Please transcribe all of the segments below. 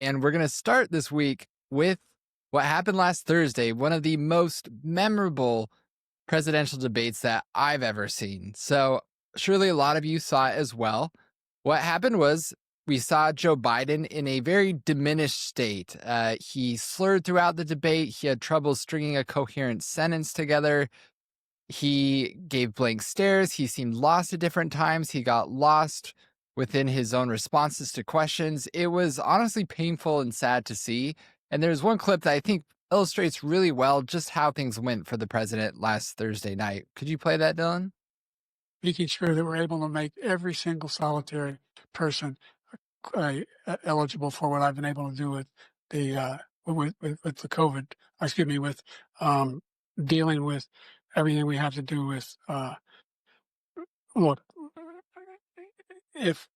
And we're going to start this week with what happened last Thursday, one of the most memorable presidential debates that I've ever seen. So, surely a lot of you saw it as well. What happened was we saw Joe Biden in a very diminished state. He slurred throughout the debate. He had trouble stringing a coherent sentence together. He gave blank stares. He seemed lost at different times. He got lost within his own responses to questions. It was honestly painful and sad to see. And there's one clip that I think illustrates really well just how things went for the president last Thursday night. Could you play that, Dylan? Making sure that we're able to make every single solitary person eligible for what I've been able to do with the with the COVID. Excuse me, with dealing with everything we have to do with. Look, if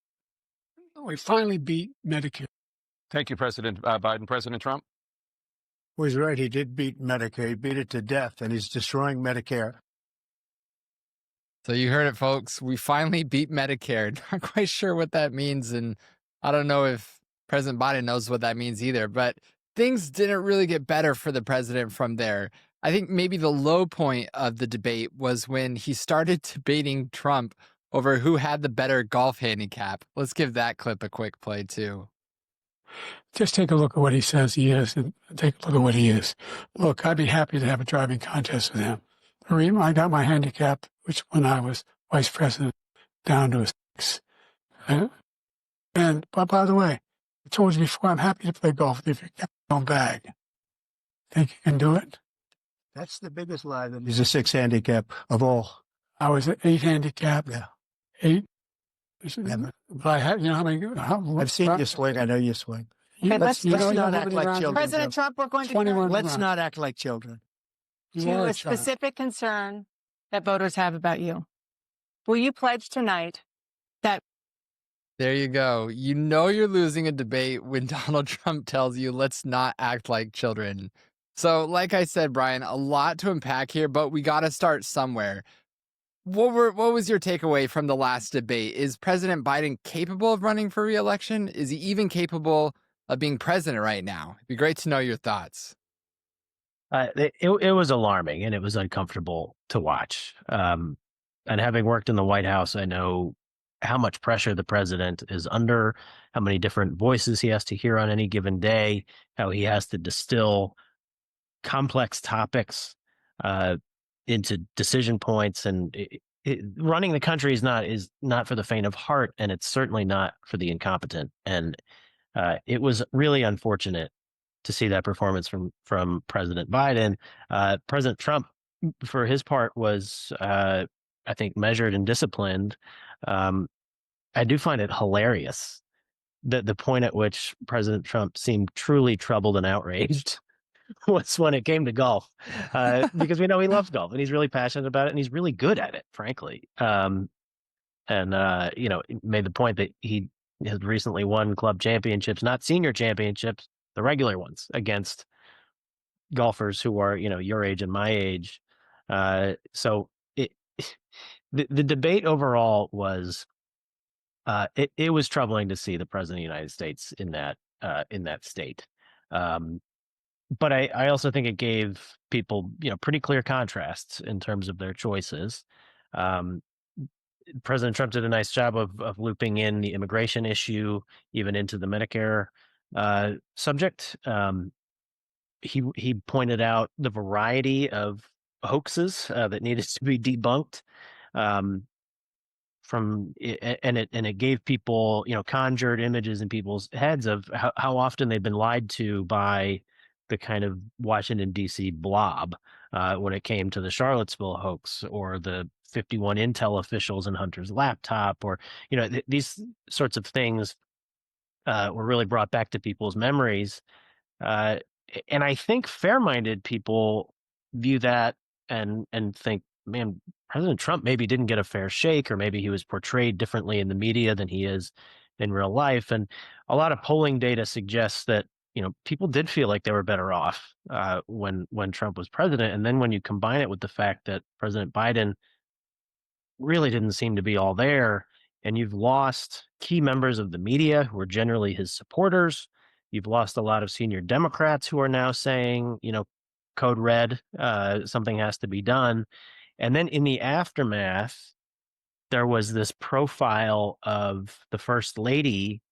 we finally beat Medicare. Thank you, President Biden. President Trump? Well, he's right. He did beat Medicare. He beat it to death, and he's destroying Medicare. So you heard it, folks. We finally beat Medicare. Not quite sure what that means, and I don't know if President Biden knows what that means either, but things didn't really get better for the president from there. I think maybe the low point of the debate was when he started debating Trump over who had the better golf handicap. Let's give that clip a quick play, too. Just take a look at what he says he is, and take a look at what he is. Look, I'd be happy to have a driving contest with him. I got my handicap, which when I was vice president, down to a 6. But by the way, I told you before, I'm happy to play golf if you get your own bag. Think you can do it? That's the biggest lie. That he's a 6 handicap of all. I was at 8 handicap. Yeah. 8. Never. But I had, how many? I've seen you swing. I know you swing. Okay, let's not act like children. President Trump, we're going to turn Let's not act like children. to a specific concern that voters have about you. Will you pledge tonight that? There you go. You know you're losing a debate when Donald Trump tells you, let's not act like children. So, like I said, Brian, a lot to unpack here, but we got to start somewhere. What was your takeaway from the last debate? Is President Biden capable of running for re-election? Is he even capable of being president right now? It'd be great to know your thoughts. It was alarming and it was uncomfortable to watch. And having worked in the White House, I know how much pressure the president is under, how many different voices he has to hear on any given day, how he has to distill complex topics into decision points, and running the country is not for the faint of heart, and it's certainly not for the incompetent. And it was really unfortunate to see that performance from President Biden. President Trump, for his part, was I think measured and disciplined. I do find it hilarious that the point at which President Trump seemed truly troubled and outraged was when it came to golf, because we know he loves golf and he's really passionate about it and he's really good at it, frankly. And made the point that he has recently won club championships, not senior championships, the regular ones, against golfers who are, your age and my age. So the debate overall was, it was troubling to see the president of the United States in that state. But I also think it gave people, pretty clear contrasts in terms of their choices. President Trump did a nice job of looping in the immigration issue, even into the Medicare subject. He pointed out the variety of hoaxes that needed to be debunked. It gave people, conjured images in people's heads of how often they've been lied to by the kind of Washington, D.C. blob when it came to the Charlottesville hoax or the 51 Intel officials in Hunter's laptop, or, these sorts of things were really brought back to people's memories. And I think fair-minded people view that and think, man, President Trump maybe didn't get a fair shake, or maybe he was portrayed differently in the media than he is in real life. And a lot of polling data suggests that, people did feel like they were better off when Trump was president. And then when you combine it with the fact that President Biden really didn't seem to be all there, and you've lost key members of the media who are generally his supporters, You've lost a lot of senior Democrats who are now saying, code red, something has to be done. And then in the aftermath, there was this profile of the first lady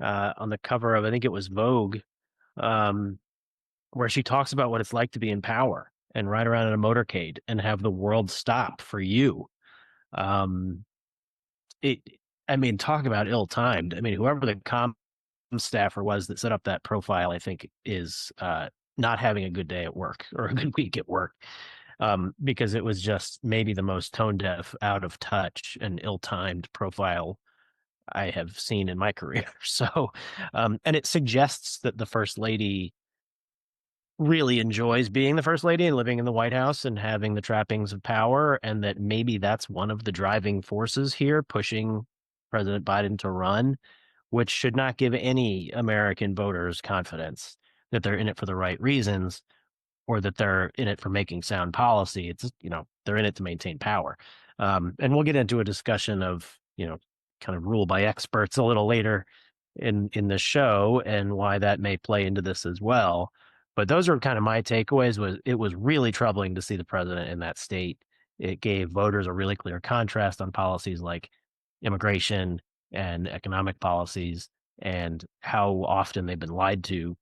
on the cover of, I think it was Vogue, where she talks about what it's like to be in power and ride around in a motorcade and have the world stop for you. Um, it, I mean, talk about ill-timed. I mean, whoever the staffer was that set up that profile, I think is not having a good day at work or a good week at work, because it was just maybe the most tone deaf, out of touch, and ill-timed profile I have seen in my career. So, and it suggests that the first lady really enjoys being the first lady and living in the White House and having the trappings of power, and that maybe that's one of the driving forces here pushing President Biden to run, which should not give any American voters confidence that they're in it for the right reasons or that they're in it for making sound policy. It's, they're in it to maintain power. And we'll get into a discussion of, kind of rule by experts a little later in the show and why that may play into this as well. But those are kind of my takeaways. It was really troubling to see the president in that state. It gave voters a really clear contrast on policies like immigration and economic policies and how often they've been lied to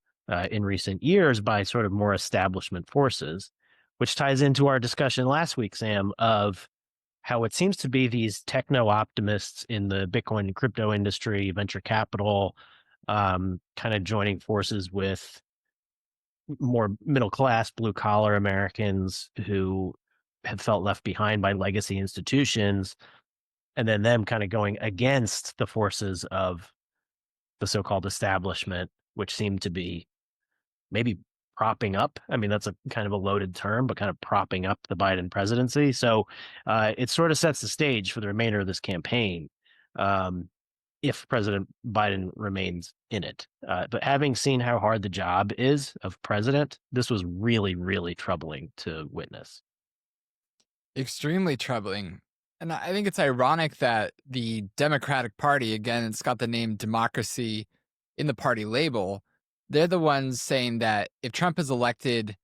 in recent years by sort of more establishment forces, which ties into our discussion last week, Sam, of how it seems to be these techno optimists in the Bitcoin and crypto industry, venture capital, kind of joining forces with more middle class, blue collar Americans who have felt left behind by legacy institutions, and then them kind of going against the forces of the so-called establishment, which seem to be maybe propping up. I mean, that's a kind of a loaded term, but kind of propping up the Biden presidency. So it sort of sets the stage for the remainder of this campaign if President Biden remains in it. But having seen how hard the job is of president, this was really, really troubling to witness. Extremely troubling. And I think it's ironic that the Democratic Party, again, it's got the name democracy in the party label. They're the ones saying that if Trump is elected,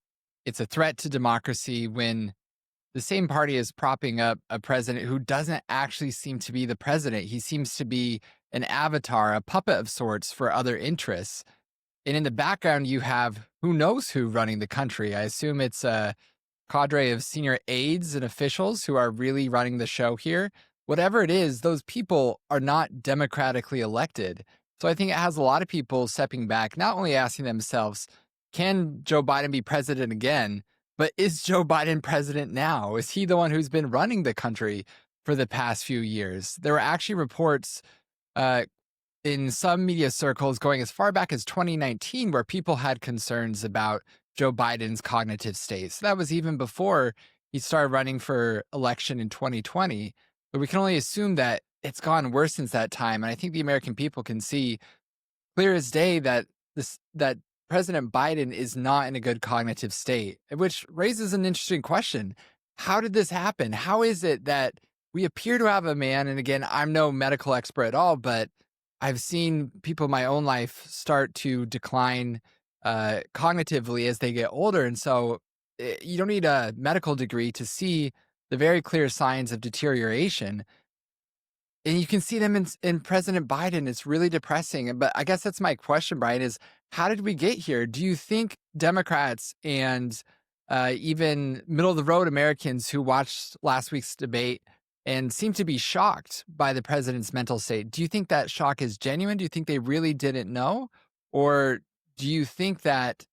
it's a threat to democracy, when the same party is propping up a president who doesn't actually seem to be the president. He seems to be an avatar, a puppet of sorts for other interests. And in the background, you have who knows who running the country. I assume it's a cadre of senior aides and officials who are really running the show here. Whatever it is, those people are not democratically elected. So I think it has a lot of people stepping back, not only asking themselves, can Joe Biden be president again? But is Joe Biden president now? Is he the one who's been running the country for the past few years? There were actually reports in some media circles going as far back as 2019 where people had concerns about Joe Biden's cognitive state. So that was even before he started running for election in 2020. But we can only assume that it's gone worse since that time. And I think the American people can see clear as day that that President Biden is not in a good cognitive state, which raises an interesting question. How did this happen? How is it that we appear to have a man, and again, I'm no medical expert at all, but I've seen people in my own life start to decline cognitively as they get older. And so you don't need a medical degree to see the very clear signs of deterioration. And you can see them in President Biden. It's really depressing. But I guess that's my question, Brian, is how did we get here? Do you think Democrats and even middle of the road Americans who watched last week's debate and seem to be shocked by the president's mental state, do you think that shock is genuine? Do you think they really didn't know? Or do you think that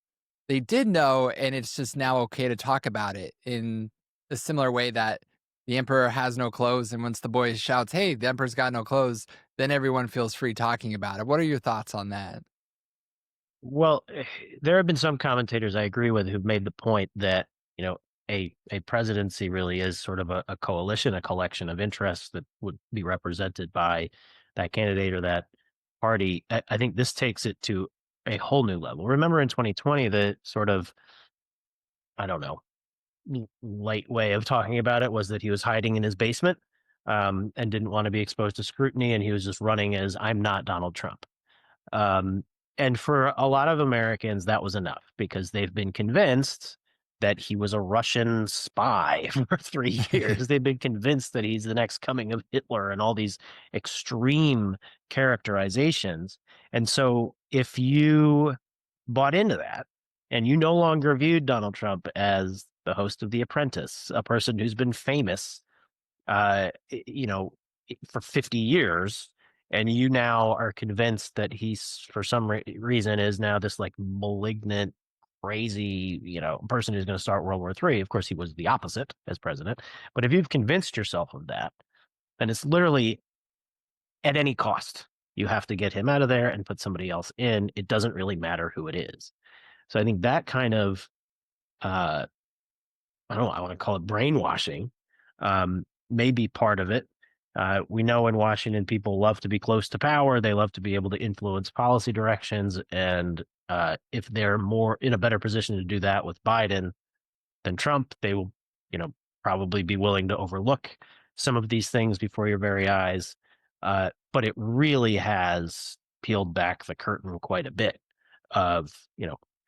they did know and it's just now okay to talk about it in a similar way that the emperor has no clothes, and once the boy shouts, hey, the emperor's got no clothes, then everyone feels free talking about it? What are your thoughts on that? Well, there have been some commentators I agree with who've made the point that, a presidency really is sort of a coalition, a collection of interests that would be represented by that candidate or that party. I think this takes it to a whole new level. Remember in 2020, the sort of, I don't know, light way of talking about it was that he was hiding in his basement and didn't want to be exposed to scrutiny. And he was just running as I'm not Donald Trump. And for a lot of Americans, that was enough because they've been convinced that he was a Russian spy for 3 years. They've been convinced that he's the next coming of Hitler and all these extreme characterizations. And so if you bought into that and you no longer viewed Donald Trump as the host of The Apprentice, a person who's been famous, for 50 years, and you now are convinced that he's for some reason is now this like malignant, crazy, person who's going to start World War III. Of course, he was the opposite as president. But if you've convinced yourself of that, then it's literally at any cost. You have to get him out of there and put somebody else in. It doesn't really matter who it is. So I think that kind of, I don't know, I want to call it brainwashing, may be part of it. We know in Washington, people love to be close to power. They love to be able to influence policy directions. And if they're more in a better position to do that with Biden than Trump, they will, probably be willing to overlook some of these things before your very eyes. But it really has peeled back the curtain quite a bit of,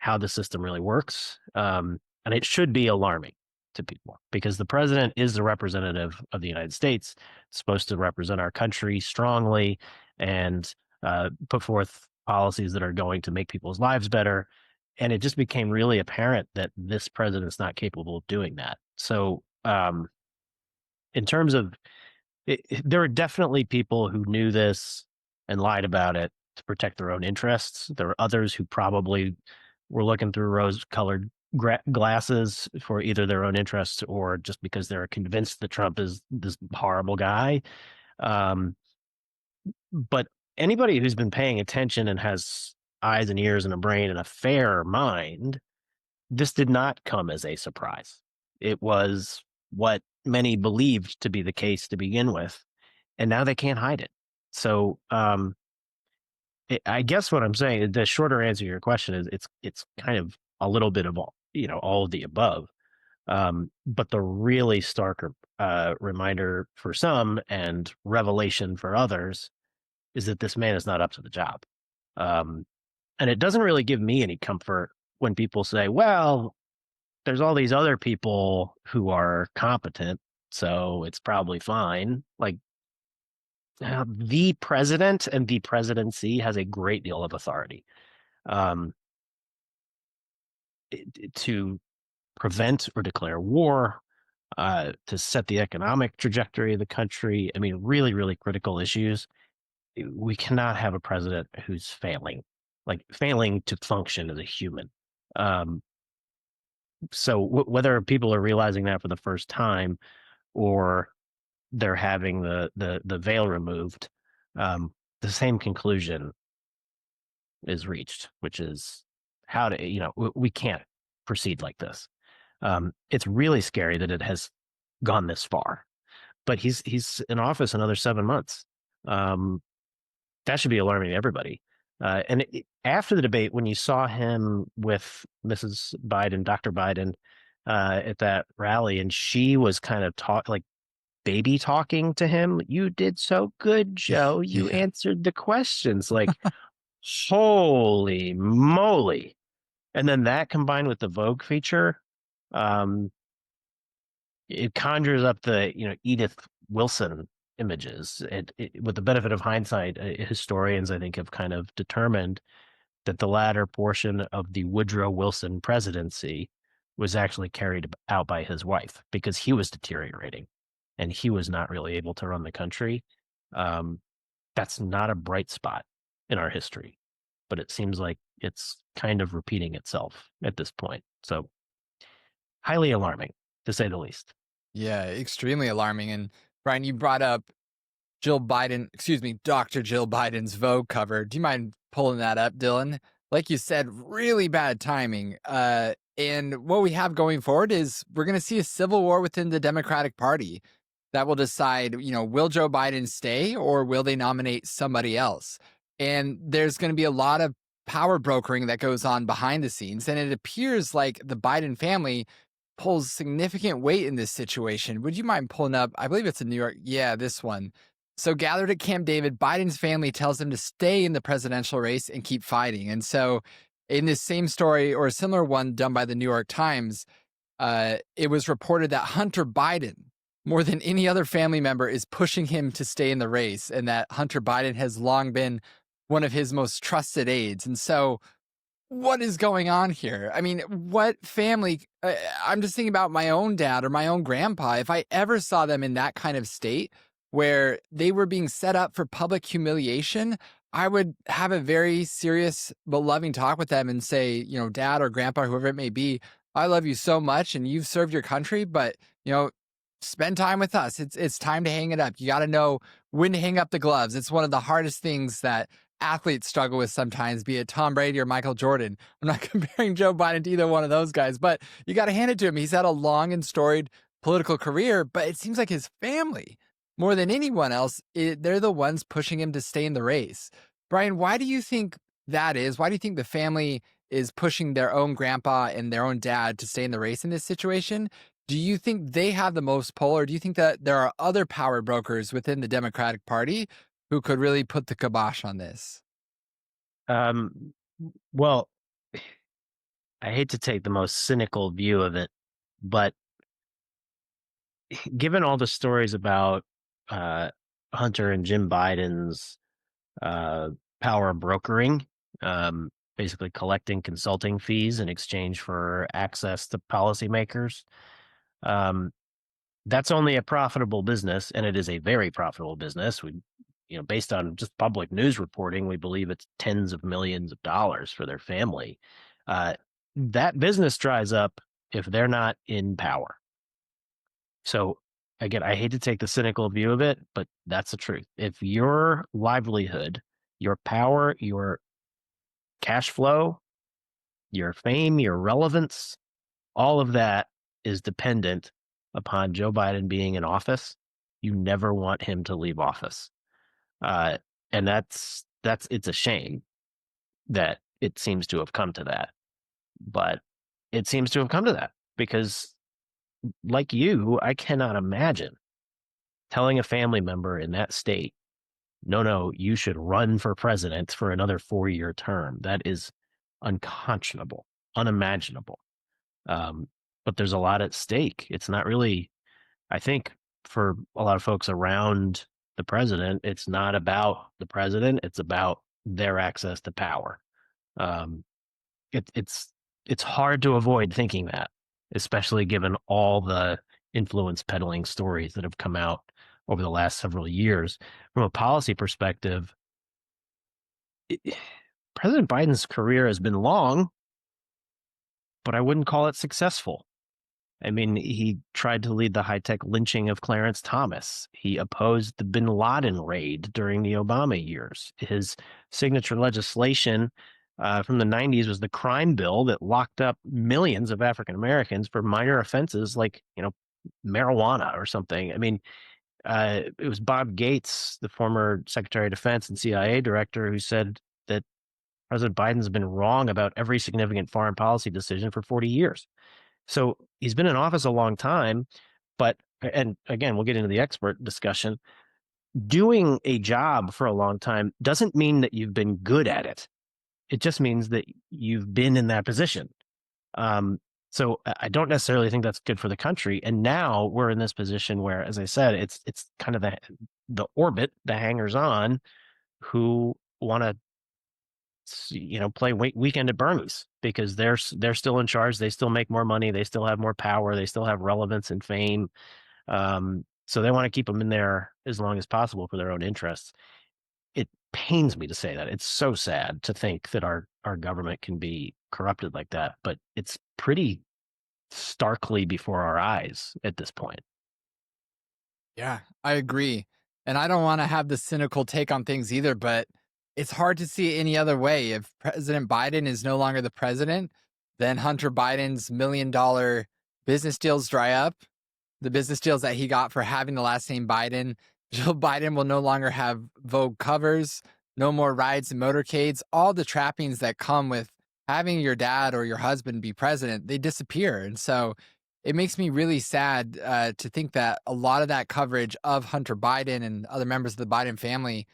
how the system really works. And it should be alarming to people because the president is the representative of the United States, supposed to represent our country strongly and put forth policies that are going to make people's lives better. And it just became really apparent that this president's not capable of doing that. So in terms of there are definitely people who knew this and lied about it to protect their own interests. There are others who probably were looking through rose-colored glasses for either their own interests or just because they're convinced that Trump is this horrible guy. But anybody who's been paying attention and has eyes and ears and a brain and a fair mind, this did not come as a surprise. It was what many believed to be the case to begin with, and now they can't hide it. So I guess what I'm saying, the shorter answer to your question is it's kind of a little bit of all of the above. But the really stark reminder for some and revelation for others is that this man is not up to the job. And it doesn't really give me any comfort when people say, well, there's all these other people who are competent, so it's probably fine. Like the president and the presidency has a great deal of authority to prevent or declare war, to set the economic trajectory of the country. I mean, really, really critical issues. We cannot have a president who's failing to function as a human. So whether people are realizing that for the first time or they're having the veil removed, the same conclusion is reached, which is how to, we can't proceed like this. It's really scary that it has gone this far, but he's in office another 7 months. That should be alarming to everybody. And after the debate, when you saw him with Mrs. Biden, Dr. Biden, at that rally, and she was kind of baby talking to him, you did so good, Joe. You answered the questions. Like, holy moly. And then that combined with the Vogue feature, it conjures up the, Edith Wilson images. With the benefit of hindsight, historians, I think, have kind of determined that the latter portion of the Woodrow Wilson presidency was actually carried out by his wife because he was deteriorating and he was not really able to run the country. That's not a bright spot in our history, but it seems like it's kind of repeating itself at this point. So highly alarming, to say the least. Yeah, extremely alarming. And Brian, you brought up Dr. Jill Biden's Vogue cover. Do you mind pulling that up, Dylan? Like you said, really bad timing. And what we have going forward is we're going to see a civil war within the Democratic Party that will decide, will Joe Biden stay or will they nominate somebody else? And there's going to be a lot of power brokering that goes on behind the scenes. And it appears like the Biden family pulls significant weight in this situation. Would you mind pulling up? I believe it's in New York. Yeah, this one. So, gathered at Camp David, Biden's family tells him to stay in the presidential race and keep fighting. And so, in this same story or a similar one done by the New York Times, it was reported that Hunter Biden, more than any other family member, is pushing him to stay in the race, and that Hunter Biden has long been one of his most trusted aides. And so, what is going on here? I mean, what family? I'm just thinking about my own dad or my own grandpa. If I ever saw them in that kind of state where they were being set up for public humiliation, I would have a very serious but loving talk with them and say, dad or grandpa, whoever it may be, I love you so much and you've served your country, but, spend time with us. It's time to hang it up. You got to know when to hang up the gloves. It's one of the hardest things that athletes struggle with sometimes, be it Tom Brady or Michael Jordan. I'm not comparing Joe Biden to either one of those guys, but you got to hand it to him. He's had a long and storied political career, but it seems like his family, more than anyone else, they're the ones pushing him to stay in the race. Brian, why do you think that is? Why do you think the family is pushing their own grandpa and their own dad to stay in the race in this situation? Do you think they have the most pull, or do you think that there are other power brokers within the Democratic Party who could really put the kibosh on this? Well, I hate to take the most cynical view of it, but given all the stories about Hunter and Jim Biden's power brokering, basically collecting consulting fees in exchange for access to policymakers, that's only a profitable business, and it is a very profitable business. Based on just public news reporting, we believe it's tens of millions of dollars for their family. That business dries up if they're not in power. So again, I hate to take the cynical view of it, but that's the truth. If your livelihood, your power, your cash flow, your fame, your relevance, all of that is dependent upon Joe Biden being in office, you never want him to leave office. And it's a shame that it seems to have come to that. But it seems to have come to that because, like you, I cannot imagine telling a family member in that state, no, you should run for president for another 4-year term. That is unconscionable, unimaginable. But there's a lot at stake. It's not really, I think, for a lot of folks around the president, it's not about the president. It's about their access to power. It's hard to avoid thinking that, especially given all the influence peddling stories that have come out over the last several years. From a policy perspective, President Biden's career has been long, but I wouldn't call it successful. I mean, he tried to lead the high-tech lynching of Clarence Thomas. He opposed the bin Laden raid during the Obama years. His signature legislation from the 90s was the crime bill that locked up millions of African Americans for minor offenses like, marijuana or something. I mean, it was Bob Gates, the former Secretary of Defense and CIA director, who said that President Biden's been wrong about every significant foreign policy decision for 40 years. So he's been in office a long time, and again, we'll get into the expert discussion. Doing a job for a long time doesn't mean that you've been good at it. It just means that you've been in that position. So I don't necessarily think that's good for the country. And now we're in this position where, as I said, it's kind of the orbit, the hangers on, who want to play weekend at Bernie's because they're still in charge. They still make more money. They still have more power. They still have relevance and fame. So they want to keep them in there as long as possible for their own interests. It pains me to say that. It's so sad to think that our government can be corrupted like that, but it's pretty starkly before our eyes at this point. Yeah, I agree. And I don't want to have the cynical take on things either, but it's hard to see it any other way. If President Biden is no longer the president, then Hunter Biden's $1 million business deals dry up. The business deals that he got for having the last name Biden. Joe Biden will no longer have Vogue covers, no more rides and motorcades. All the trappings that come with having your dad or your husband be president, they disappear. And so it makes me really sad to think that a lot of that coverage of Hunter Biden and other members of the Biden family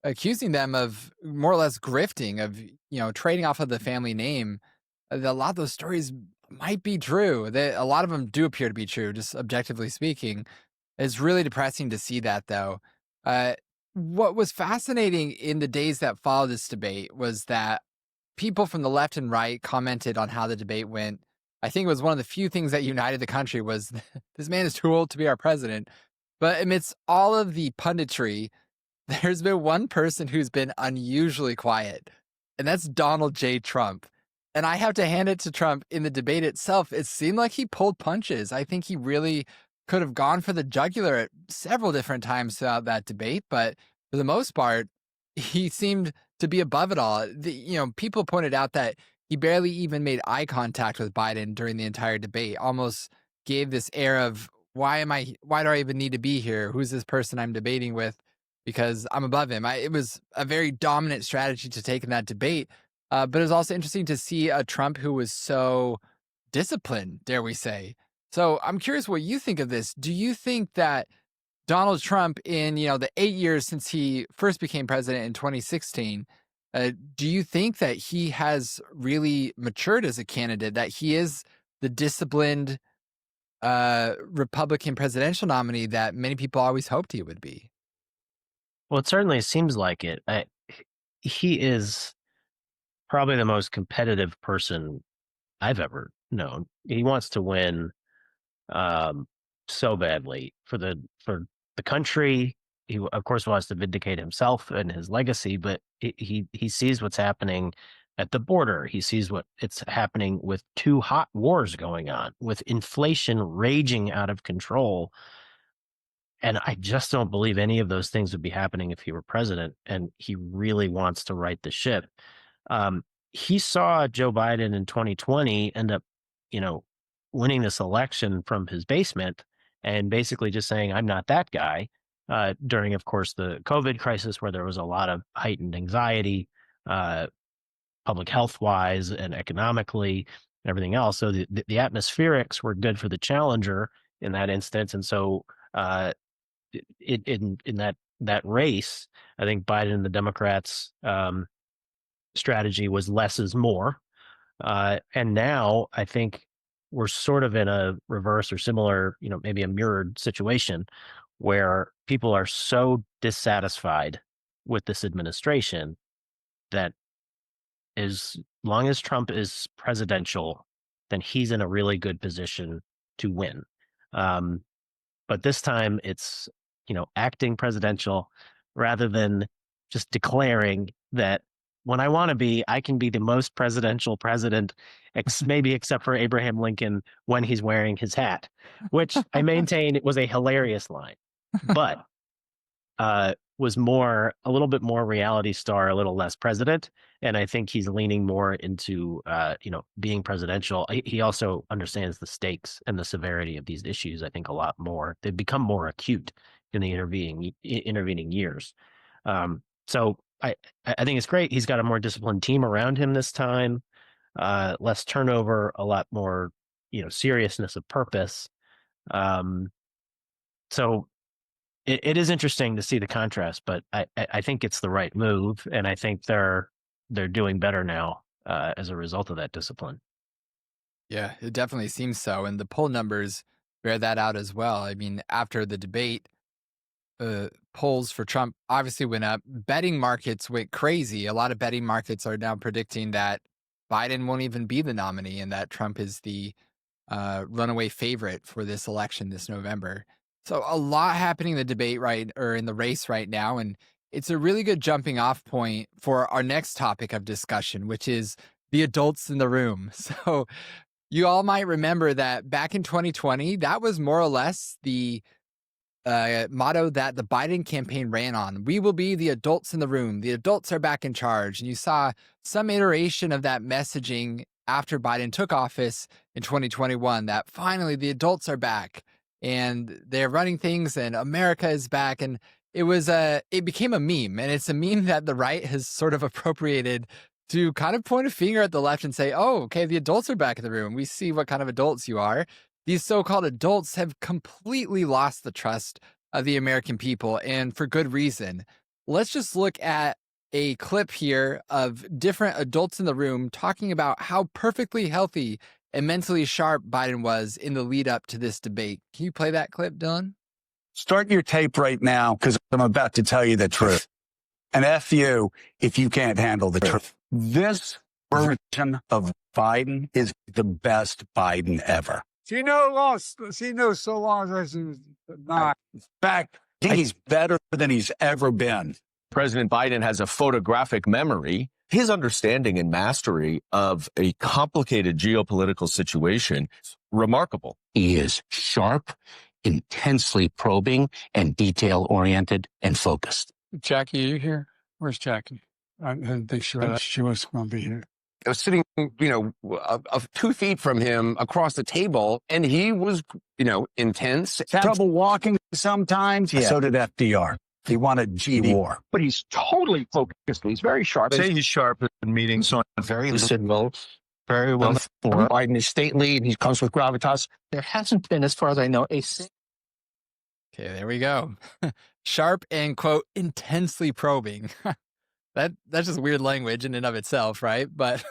accusing them of more or less grifting, of trading off of the family name. A lot of those stories might be true. A lot of them do appear to be true, just objectively speaking. It's really depressing to see that, though. Uh, what was fascinating in the days that followed this debate was that people from the left and right commented on how the debate went. I think it was one of the few things that united the country was this man is too old to be our president. But amidst all of the punditry, there's been one person who's been unusually quiet, and that's Donald J. Trump. And I have to hand it to Trump in the debate itself. It seemed like he pulled punches. I think he really could have gone for the jugular at several different times throughout that debate, but for the most part, he seemed to be above it all. People pointed out that he barely even made eye contact with Biden during the entire debate, almost gave this air of, why do I even need to be here? Who's this person I'm debating with? Because I'm above him. It was a very dominant strategy to take in that debate. But it was also interesting to see a Trump who was so disciplined, dare we say. So I'm curious what you think of this. Do you think that Donald Trump, in the 8 years since he first became president in 2016, do you think that he has really matured as a candidate, that he is the disciplined Republican presidential nominee that many people always hoped he would be? Well, it certainly seems like it. He is probably the most competitive person I've ever known. He wants to win so badly for the country. He of course wants to vindicate himself and his legacy, but he sees what's happening at the border. He sees it's happening with two hot wars going on, with inflation raging out of control. And I just don't believe any of those things would be happening if he were president. And he really wants to right the ship. He saw Joe Biden in 2020 end up, winning this election from his basement and basically just saying, I'm not that guy, during, of course, the COVID crisis, where there was a lot of heightened anxiety, public health wise and economically and everything else. So the atmospherics were good for the challenger in that instance. And so in that race, I think Biden and the Democrats' strategy was less is more. And now I think we're sort of in a reverse or similar, maybe a mirrored situation where people are so dissatisfied with this administration that as long as Trump is presidential, then he's in a really good position to win. But this time it's, acting presidential rather than just declaring that when I want to be, I can be the most presidential president, maybe except for Abraham Lincoln when he's wearing his hat, which I maintain was a hilarious line, but was a little bit more reality star, a little less president. And I think he's leaning more into, being presidential. He also understands the stakes and the severity of these issues, I think, a lot more. They've become more acute in the intervening years. So I think it's great. He's got a more disciplined team around him this time, less turnover, a lot more, seriousness of purpose. So it is interesting to see the contrast, but I think it's the right move, and I think they're doing better now as a result of that discipline. Yeah, it definitely seems so, and the poll numbers bear that out as well. I mean, after the debate, polls for Trump obviously went up. Betting markets went crazy. A lot of betting markets are now predicting that Biden won't even be the nominee and that Trump is the runaway favorite for this election this November. So a lot happening in the debate in the race right now. And it's a really good jumping off point for our next topic of discussion, which is the adults in the room. So you all might remember that back in 2020, that was more or less the motto that the Biden campaign ran on. We will be the adults in the room. The adults are back in charge. And you saw some iteration of that messaging after Biden took office in 2021, that finally the adults are back and they're running things and America is back. And it became a meme, and it's a meme that the right has sort of appropriated to kind of point a finger at the left and say, oh, okay, the adults are back in the room. We see what kind of adults you are. these so-called adults have completely lost the trust of the American people, and for good reason. Let's just look at a clip here of different adults in the room talking about how perfectly healthy and mentally sharp Biden was in the lead up to this debate. Can you play that clip, Dylan? Start your tape right now, because I'm about to tell you the truth. And F you if you can't handle the truth. This version of Biden is the best Biden ever. She knows so long as she's not. In fact, I think he's better than he's ever been. President Biden has a photographic memory. His understanding and mastery of a complicated geopolitical situation is remarkable. He is sharp, intensely probing, and detail-oriented and focused. Jackie, are you here? Where's Jackie? I didn't think she was going to be here. I was sitting, 2 feet from him across the table, and he was, intense. Trouble walking sometimes. Yeah. So did FDR. He wanted G-war. But he's totally focused. He's very sharp. Say he's sharp in meetings on Very lucid, very well informed. Biden is stately, and he comes with gravitas. There hasn't been, as far as I know, a Okay, there we go. Sharp and, quote, intensely probing. That's just weird language in and of itself, right? But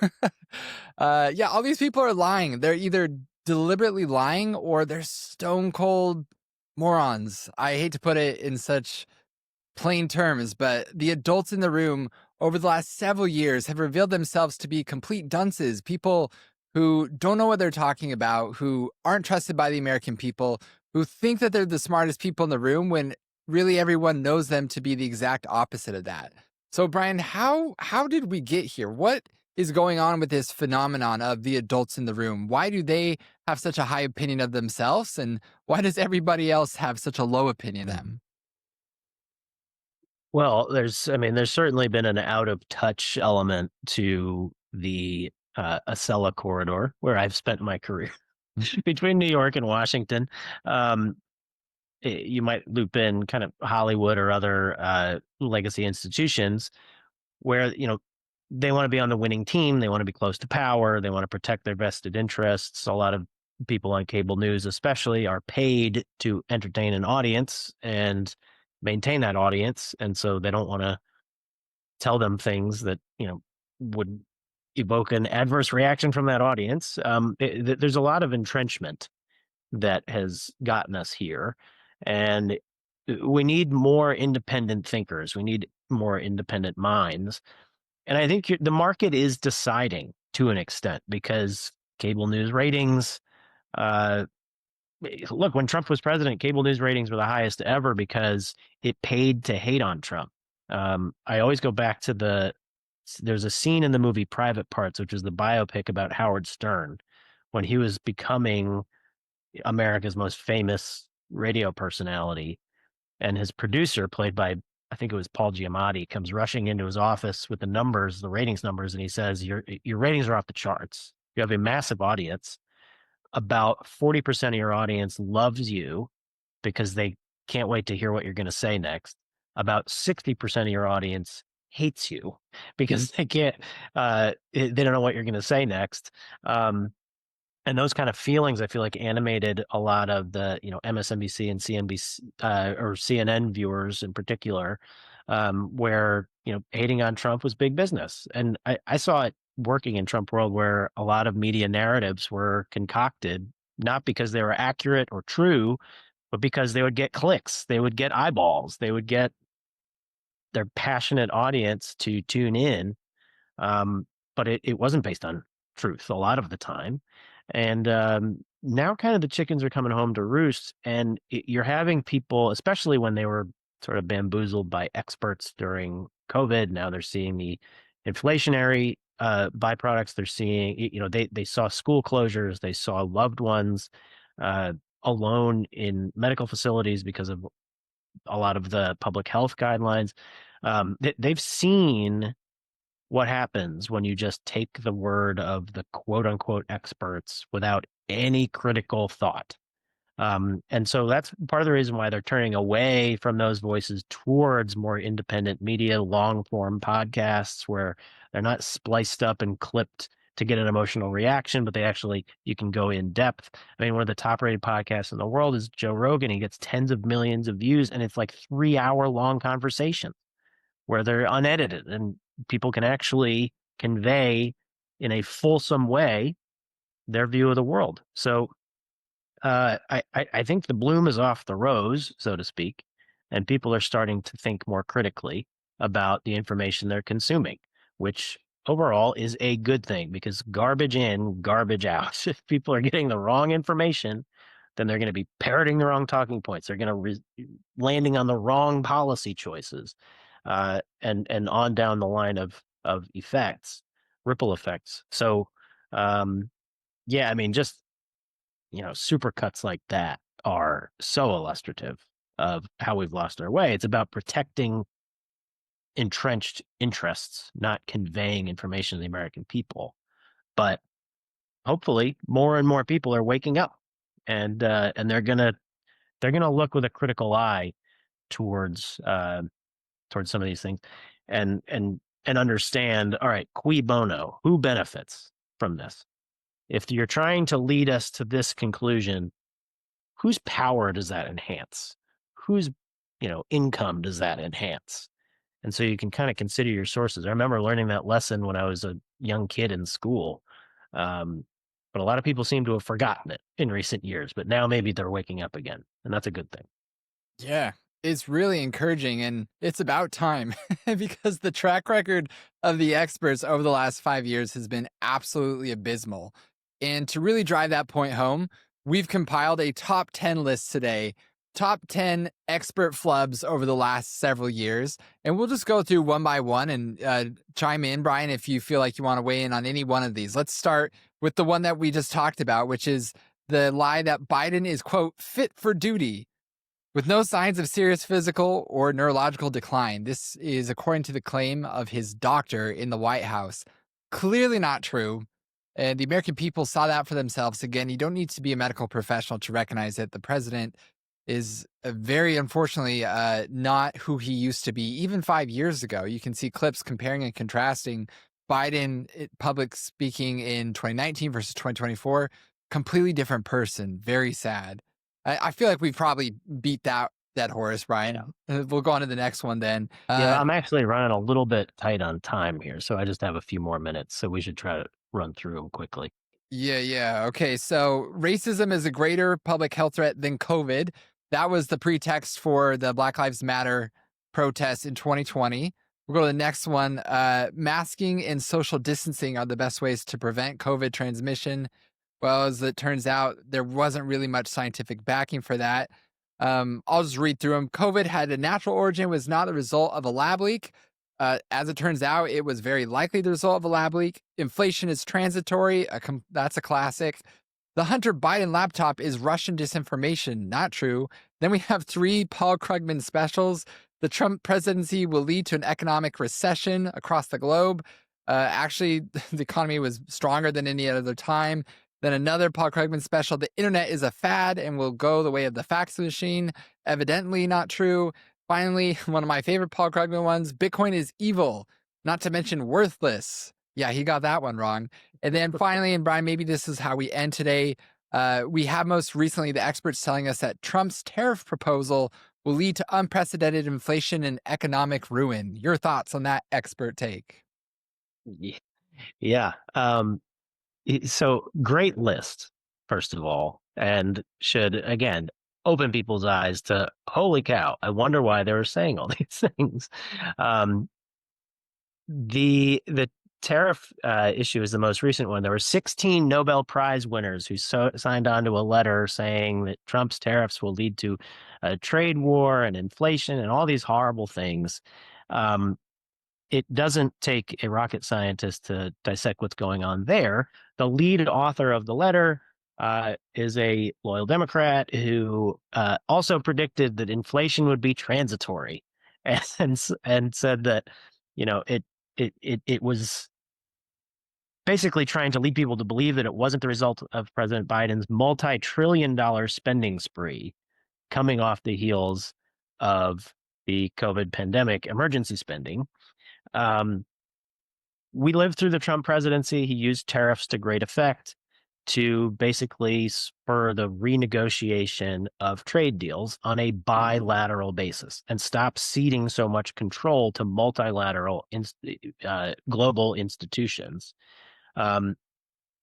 yeah, all these people are lying. They're either deliberately lying or they're stone cold morons. I hate to put it in such plain terms, but the adults in the room over the last several years have revealed themselves to be complete dunces, people who don't know what they're talking about, who aren't trusted by the American people, who think that they're the smartest people in the room when really everyone knows them to be the exact opposite of that. So, Brian, how did we get here? What is going on with this phenomenon of the adults in the room? Why do they have such a high opinion of themselves? And why does everybody else have such a low opinion of them? Well, there's certainly been an out of touch element to the Acela corridor where I've spent my career between New York and Washington. You might loop in kind of Hollywood or other legacy institutions where, they want to be on the winning team. They want to be close to power. They want to protect their vested interests. A lot of people on cable news especially are paid to entertain an audience and maintain that audience. And so they don't want to tell them things that, would evoke an adverse reaction from that audience. There's a lot of entrenchment that has gotten us here. And we need more independent thinkers. We need more independent minds. And I think the market is deciding to an extent because cable news ratings, look, when Trump was president, cable news ratings were the highest ever because it paid to hate on Trump. I always go back to there's a scene in the movie Private Parts, which is the biopic about Howard Stern, when he was becoming America's most famous radio personality. And his producer, played by, I think it was Paul Giamatti, comes rushing into his office with the ratings numbers, and he says, your ratings are off the charts. You have a massive audience. About 40% of your audience loves you because they can't wait to hear what you're going to say next. About 60% of your audience hates you because they don't know what you're going to say next. And those kind of feelings, I feel like, animated a lot of the, MSNBC and CNBC or CNN viewers in particular, where, hating on Trump was big business. And I saw it working in Trump world where a lot of media narratives were concocted, not because they were accurate or true, but because they would get clicks, they would get eyeballs, they would get their passionate audience to tune in. But it wasn't based on truth a lot of the time. And now kind of the chickens are coming home to roost, and you're having people, especially when they were sort of bamboozled by experts during COVID. Now they're seeing the inflationary byproducts. They're seeing, they saw school closures. They saw loved ones alone in medical facilities because of a lot of the public health guidelines. They've seen what happens when you just take the word of the quote unquote experts without any critical thought. And so that's part of the reason why they're turning away from those voices towards more independent media, long form podcasts where they're not spliced up and clipped to get an emotional reaction, but you can go in depth. I mean, one of the top rated podcasts in the world is Joe Rogan. He gets tens of millions of views, and it's like 3 hour long conversations where they're unedited and people can actually convey in a fulsome way their view of the world. So I think the bloom is off the rose, so to speak, and people are starting to think more critically about the information they're consuming, which overall is a good thing because garbage in, garbage out. If people are getting the wrong information, then they're going to be parroting the wrong talking points. They're going to landing on the wrong policy choices, and on down the line of effects, ripple effects. So, yeah, I mean, just supercuts like that are so illustrative of how we've lost our way. It's about protecting entrenched interests, not conveying information to the American people. But hopefully, more and more people are waking up, and they're gonna look with a critical eye towards some of these things, and understand. All right, cui bono? Who benefits from this? If you're trying to lead us to this conclusion, whose power does that enhance? Whose income does that enhance? And so you can kind of consider your sources. I remember learning that lesson when I was a young kid in school. But a lot of people seem to have forgotten it in recent years, but now maybe they're waking up again, and that's a good thing. Yeah, it's really encouraging, and it's about time because the track record of the experts over the last 5 years has been absolutely abysmal. And to really drive that point home, we've compiled a top 10 list today, top 10 expert flubs over the last several years. And we'll just go through one by one and chime in, Brian, if you feel like you want to weigh in on any one of these. Let's start with the one that we just talked about, which is the lie that Biden is, quote, fit for duty with no signs of serious physical or neurological decline. This is according to the claim of his doctor in the White House. Clearly not true. And the American people saw that for themselves. Again, you don't need to be a medical professional to recognize that the president is very unfortunately not who he used to be. Even 5 years ago, you can see clips comparing and contrasting Biden public speaking in 2019 versus 2024. Completely different person. Very sad. I feel like we've probably beat that horse, Brian. We'll go on to the next one then. Yeah, I'm actually running a little bit tight on time here, so I just have a few more minutes, so we should try to run through them quickly. Yeah. Okay, so racism is a greater public health threat than COVID. That was the pretext for the Black Lives Matter protests in 2020. We'll go to the next one. Masking and social distancing are the best ways to prevent COVID transmission. Well, as it turns out, there wasn't really much scientific backing for that. I'll just read through them. COVID had a natural origin, was not the result of a lab leak. As it turns out, it was very likely the result of a lab leak. Inflation is transitory. That's a classic. The Hunter Biden laptop is Russian disinformation. Not true. Then we have 3 Paul Krugman specials. The Trump presidency will lead to an economic recession across the globe. Actually, the economy was stronger than any other time. Then another Paul Krugman special. The internet is a fad and will go the way of the fax machine. Evidently not true. Finally, one of my favorite Paul Krugman ones, Bitcoin is evil, not to mention worthless. Yeah, he got that one wrong. And then finally, and Brian, maybe this is how we end today. We have most recently the experts telling us that Trump's tariff proposal will lead to unprecedented inflation and economic ruin. Your thoughts on that expert take? Yeah. So great list, first of all, and should, again, open people's eyes to, holy cow, I wonder why they were saying all these things. The tariff issue is the most recent one. There were 16 Nobel Prize winners who signed on to a letter saying that Trump's tariffs will lead to a trade war and inflation and all these horrible things. It doesn't take a rocket scientist to dissect what's going on there. The lead author of the letter is a loyal Democrat who also predicted that inflation would be transitory, and said that it was basically trying to lead people to believe that it wasn't the result of President Biden's multi-trillion-dollar spending spree coming off the heels of the COVID pandemic emergency spending. we lived through the Trump presidency. He used tariffs to great effect to basically spur the renegotiation of trade deals on a bilateral basis and stop ceding so much control to multilateral global institutions.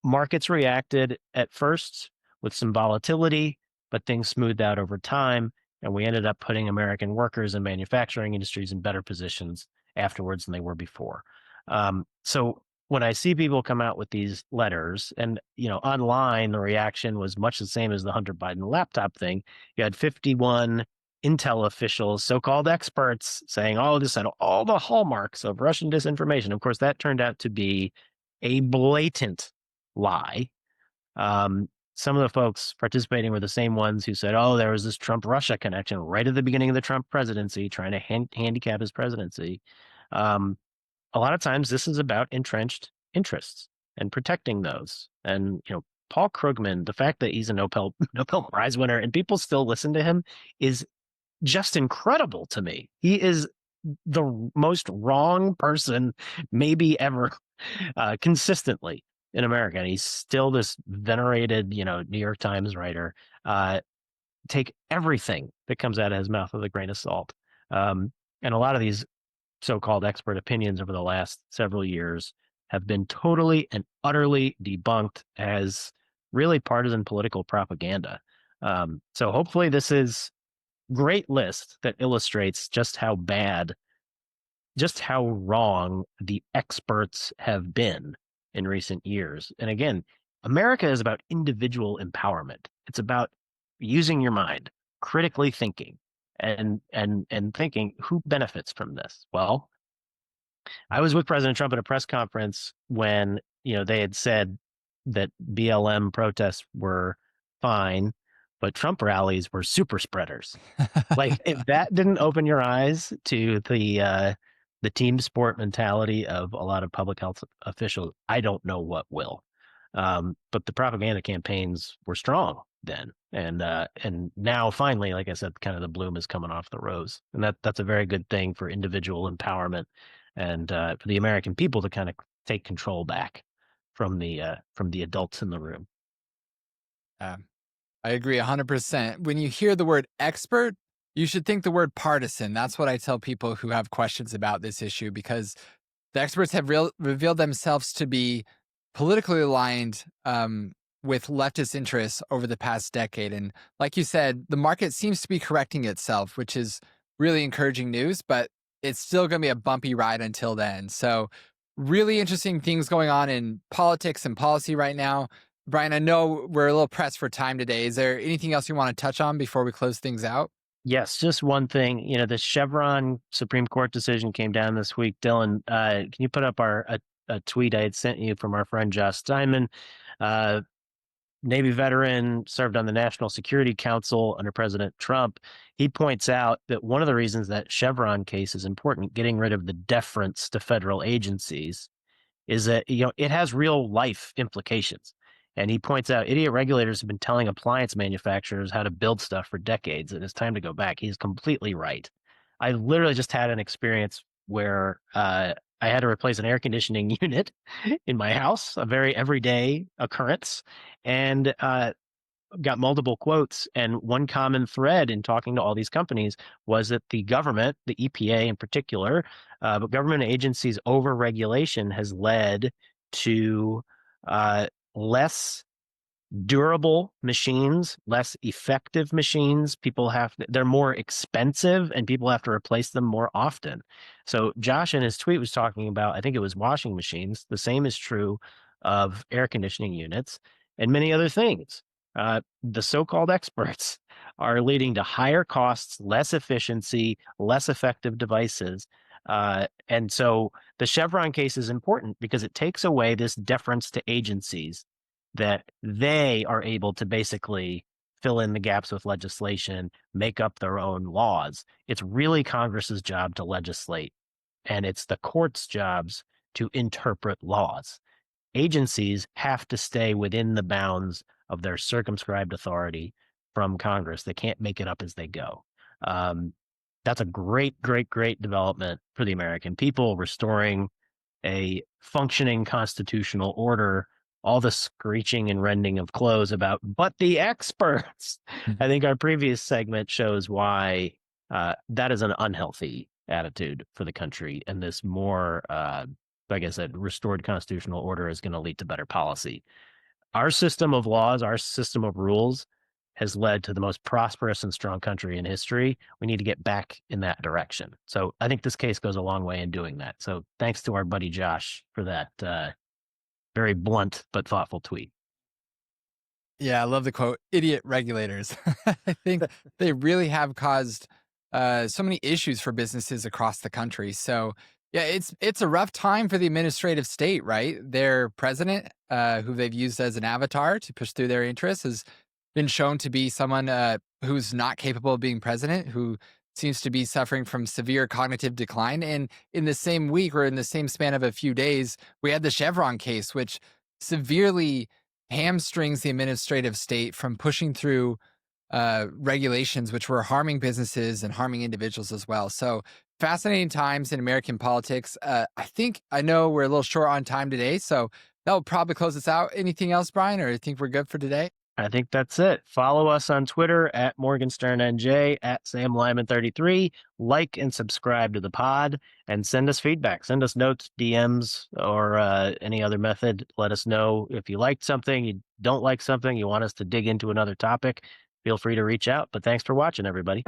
Markets reacted at first with some volatility, but things smoothed out over time, and we ended up putting American workers and manufacturing industries in better positions afterwards than they were before. So when I see people come out with these letters, and online the reaction was much the same as the Hunter Biden laptop thing. You had 51 Intel officials, so-called experts, saying, "Oh, this had all the hallmarks of Russian disinformation." Of course, that turned out to be a blatant lie. Some of the folks participating were the same ones who said, "Oh, there was this Trump-Russia connection right at the beginning of the Trump presidency, trying to handicap his presidency." A lot of times this is about entrenched interests and protecting those. And, Paul Krugman, the fact that he's a Nobel Prize winner and people still listen to him is just incredible to me. He is the most wrong person maybe ever consistently in America. And he's still this venerated, New York Times writer. Take everything that comes out of his mouth with a grain of salt. And a lot of these so-called expert opinions over the last several years have been totally and utterly debunked as really partisan political propaganda. So hopefully this is a great list that illustrates just how wrong the experts have been in recent years. And again, America is about individual empowerment. It's about using your mind, critically thinking, and thinking who benefits from this. Well, I was with President Trump at a press conference when they had said that BLM protests were fine, but Trump rallies were super spreaders. Like, if that didn't open your eyes to the team sport mentality of a lot of public health officials, I don't know what will. But the propaganda campaigns were strong then, and now finally, like I said, kind of the bloom is coming off the rose, and that's a very good thing for individual empowerment and for the American people to kind of take control back from the adults in the room. I agree 100%. When you hear the word expert, you should think the word partisan. That's what I tell people who have questions about this issue, because the experts have revealed themselves to be politically aligned with leftist interests over the past decade. And like you said, the market seems to be correcting itself, which is really encouraging news, but it's still going to be a bumpy ride until then. So really interesting things going on in politics and policy right now. Brian, I know we're a little pressed for time today. Is there anything else you want to touch on before we close things out? Yes, just one thing. The Chevron Supreme Court decision came down this week. Dylan, can you put up a tweet I had sent you from our friend Josh Steinman, Navy veteran, served on the National Security Council under President Trump. He points out that one of the reasons that Chevron case is important, getting rid of the deference to federal agencies, is that it has real life implications. And he points out idiot regulators have been telling appliance manufacturers how to build stuff for decades, and it's time to go back. He's completely right. I literally just had an experience where I had to replace an air conditioning unit in my house, a very everyday occurrence, and got multiple quotes. And one common thread in talking to all these companies was that the government, the EPA in particular, but government agencies' overregulation has led to less durable machines, less effective machines. They're more expensive and people have to replace them more often. So Josh in his tweet was talking about, I think it was washing machines. The same is true of air conditioning units and many other things. The so-called experts are leading to higher costs, less efficiency, less effective devices. And so the Chevron case is important because it takes away this deference to agencies that they are able to basically fill in the gaps with legislation, make up their own laws. It's really Congress's job to legislate, and it's the court's jobs to interpret laws. Agencies have to stay within the bounds of their circumscribed authority from Congress. They can't make it up as they go. That's a great, great, great development for the American people, restoring a functioning constitutional order, all the screeching and rending of clothes about, but the experts. I think our previous segment shows why that is an unhealthy attitude for the country. And this more, like I said, restored constitutional order is going to lead to better policy. Our system of laws, our system of rules has led to the most prosperous and strong country in history. We need to get back in that direction. So I think this case goes a long way in doing that. So thanks to our buddy Josh for that very blunt but thoughtful tweet. Yeah, I love the quote, idiot regulators. I think they really have caused so many issues for businesses across the country. So yeah, it's a rough time for the administrative state, right? Their president, who they've used as an avatar to push through their interests, has been shown to be someone who's not capable of being president, who seems to be suffering from severe cognitive decline. And in the same week or in the same span of a few days, we had the Chevron case, which severely hamstrings the administrative state from pushing through regulations which were harming businesses and harming individuals as well. So fascinating times in American politics. I know we're a little short on time today, so that will probably close us out. Anything else, Brian, or you think we're good for today? I think that's it. Follow us on Twitter at MorganSternNJ, at SamLyman33. Like and subscribe to the pod and send us feedback. Send us notes, DMs, or any other method. Let us know if you liked something, you don't like something, you want us to dig into another topic. Feel free to reach out. But thanks for watching, everybody.